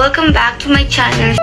Welcome back to my channel.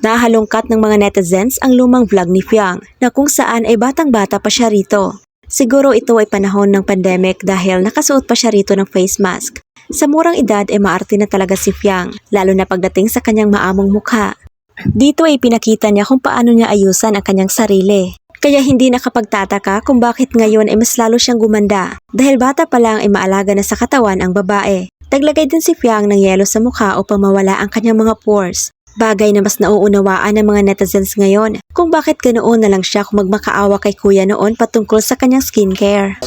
Nahalungkat ng mga netizens ang lumang vlog ni Fiang na kung saan ay batang-bata pa siya rito. Siguro ito ay panahon ng pandemic dahil nakasuot pa siya rito ng face mask. Sa murang edad ay maarte na talaga si Fiang, lalo na pagdating sa kanyang maamong mukha. Dito ay pinakita niya kung paano niya ayusan ang kanyang sarili. Kaya hindi nakapagtataka kung bakit ngayon ay mas lalo siyang gumanda dahil bata pa lang ay maalaga na sa katawan ang babae. Naglagay din si Fiang ng yelo sa mukha upang mawala ang kanyang mga pores. Bagay na mas nauunawaan ng mga netizens ngayon kung bakit ganoon na lang siya kung magmakaawa kay kuya noon patungkol sa kanyang skincare.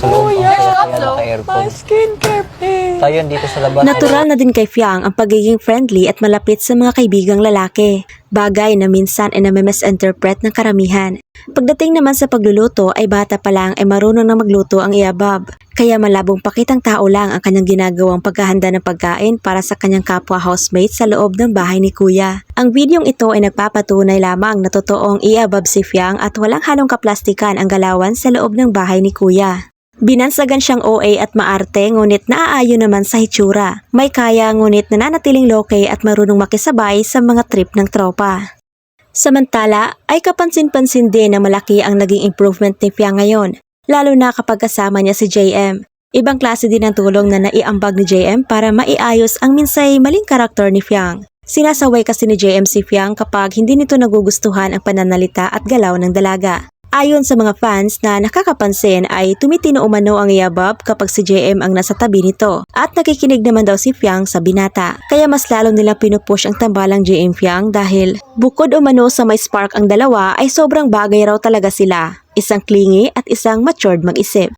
My skincare page. Tayo dito sa labas. Natural na din kay Fiang ang pagiging friendly at malapit sa mga kaibigang lalaki. Bagay na minsan ay nami-misinterpret ng karamihan. Pagdating naman sa pagluluto ay bata pa lang ay marunong na magluto ang iabab. Kaya malabong pakitang tao lang ang kanyang ginagawang paghahanda ng pagkain para sa kanyang kapwa housemate sa loob ng bahay ni kuya. Ang videong ito ay nagpapatunay lamang na totoong iabab si Fiang at walang halong kaplastikan ang galawan sa loob ng bahay ni kuya. Binansagan siyang OA at maarte ngunit naaayon naman sa hitsura. May kaya ngunit nananatiling loke at marunong makisabay sa mga trip ng tropa. Samantala ay kapansin-pansin din na malaki ang naging improvement ni Fiang ngayon, lalo na kapag kasama niya si JM. Ibang klase din ang tulong na naiambag ni JM para maiayos ang minsay maling karakter ni Fiang. Sinasaway kasi ni JM si Fiang kapag hindi nito nagugustuhan ang pananalita at galaw ng dalaga. Ayon sa mga fans na nakakapansin ay tumitino umano ang iabab kapag si JM ang nasa tabi nito at nakikinig naman daw si Fiang sa binata. Kaya mas lalo nilang pinupush ang tambalang JM Fiang dahil bukod umano sa may spark ang dalawa ay sobrang bagay raw talaga sila. Isang clingy at isang matured mag-isip.